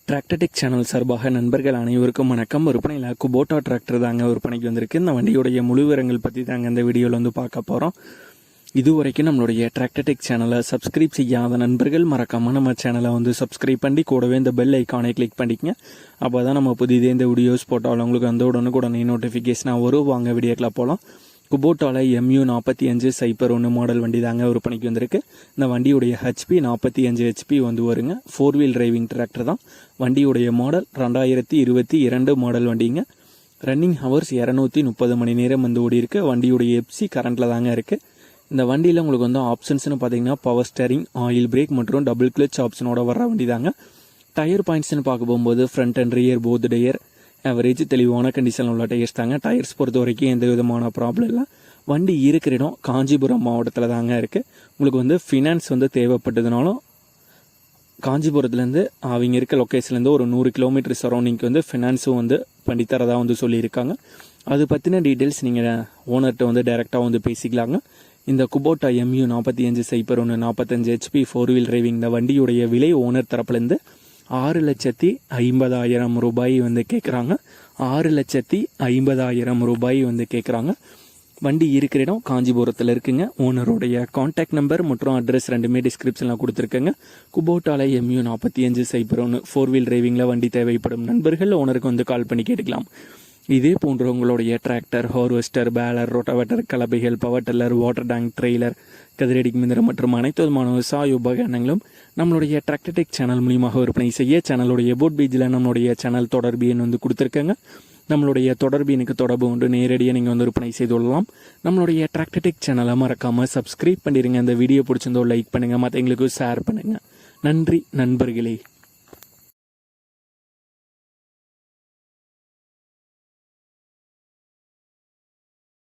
Tractor Tech channel சார்பாக நண்பர்கள் அனைவருக்கும் வணக்கம். விற்பனையில் குபோட்டா டிராக்டர் தாங்க விற்பனைக்கு வந்திருக்கு. இந்த வண்டியுடைய முழு விவரங்கள் பற்றி தாங்க இந்த வீடியோவில் வந்து பார்க்க போகிறோம். இதுவரைக்கும் நம்மளுடைய டிராக்டர்டெக் சேனலை சப்ஸ்கிரைப் செய்யாத நண்பர்கள் மறக்காமல் நம்ம சேனலை வந்து சப்ஸ்கிரைப் பண்ணி கூடவே இந்த பெல் ஐக்கானை கிளிக் பண்ணிக்கங்க. அப்போ தான் நம்ம புதிதே இந்த வீடியோஸ் போட்டாலும் உங்களுக்கு அந்த உடனே நோட்டிஃபிகேஷனாக வரும். வாங்க வீடியோக்கில் போகலாம். குபோட்டாவில் MU4501 மாடல் வண்டி தாங்க விற்பனைக்கு வந்திருக்கு. இந்த வண்டியுடைய HP 45 HP வந்து வருங்க. 4 வீல் டிரைவிங் டிராக்டர் தான். வண்டியுடைய மாடல் 2022 மாடல் வண்டிங்க. ரன்னிங் ஹவர்ஸ் 230 மணி நேரம் வந்து ஓடி இருக்கு. வண்டியுடைய FC கரண்ட்டில் தாங்க இருக்குது. இந்த வண்டியில் உங்களுக்கு வந்து ஆப்ஷன்ஸ்னு பார்த்தீங்கன்னா பவர் ஸ்டேரிங், ஆயில் பிரேக் மற்றும் டபுள் கிளச் ஆப்ஷனோட வர வண்டி தாங்க. டயர் பாயிண்ட்ஸ்னு பார்க்க போகும்போது front and rear both tyre average தெளிவான கண்டிஷனில் உள்ள டயர்ஸ் தாங்க. டயர்ஸ் பொறுத்த வரைக்கும் எந்த விதமான ப்ராப்ளம் இல்லை. வண்டி இருக்கிற இடம் காஞ்சிபுரம் மாவட்டத்தில் தாங்க இருக்குது. உங்களுக்கு வந்து ஃபினான்ஸ் வந்து தேவைப்பட்டதுனாலும் காஞ்சிபுரத்துலேருந்து அவங்க இருக்க லொக்கேஷன்லேருந்து ஒரு 100 கிலோமீட்டர் சரௌண்டிங்க்கு வந்து ஃபினான்ஸும் வந்து பண்ணித்தரதாக வந்து சொல்லியிருக்காங்க. அது பற்றின டீட்டெயில்ஸ் நீங்கள் ஓனர்கிட்ட வந்து டைரெக்டாக வந்து பேசிக்கலாங்க. இந்த Kubota MU4501 45 HP 4 wheel driving இந்த வண்டியுடைய விலை ஓனர் தரப்புலேருந்து 6,50,000 ரூபாய் வந்து கேட்குறாங்க. 6,50,000 ரூபாய் வந்து கேட்குறாங்க. வண்டி இருக்கிற இடம் காஞ்சிபுரத்தில் இருக்குங்க. ஓனருடைய கான்டாக்ட் நம்பர் மற்றும் அட்ரஸ் ரெண்டுமே டிஸ்கிரிப்ஷனில் கொடுத்துருக்கேங்க. குபோட்டாவில் MU4501 4 வீல் டிரைவிங்கில் வண்டி தேவைப்படும் நண்பர்கள் ஓனருக்கு வந்து கால் பண்ணி கேட்டுக்கலாம். இதே போன்ற உங்களுடைய டிராக்டர், ஹார்வெஸ்டர், பேலர், ரோட்டாவேட்டர், கலப்பைகள், power tiller, water tank, trailer, கதிரடிக்கு மிந்திரம் மற்றும் அனைத்து விதமான விவசாய உபகரணங்களும் நம்மளுடைய டிராக்டர்டெக் சேனல் மூலியமாக விற்பனை செய்ய சேனலுடைய போட் பேஜில் நம்மளுடைய சேனல் தொடர்பு எண் வந்து கொடுத்துருக்கேங்க. நம்மளுடைய தொடர்பு எனக்கு தொடர்பு உண்டு. நேரடியாக நீங்கள் வந்து விற்பனை செய்து கொள்ளலாம். நம்மளுடைய டிராக்டர்டெக் சேனலை மறக்காமல் சப்ஸ்கிரைப் பண்ணிடுங்க. இந்த வீடியோ பிடிச்சிருந்தோ லைக் பண்ணுங்கள், மற்றவங்களுக்கு ஷேர் பண்ணுங்கள். நன்றி நண்பர்களே.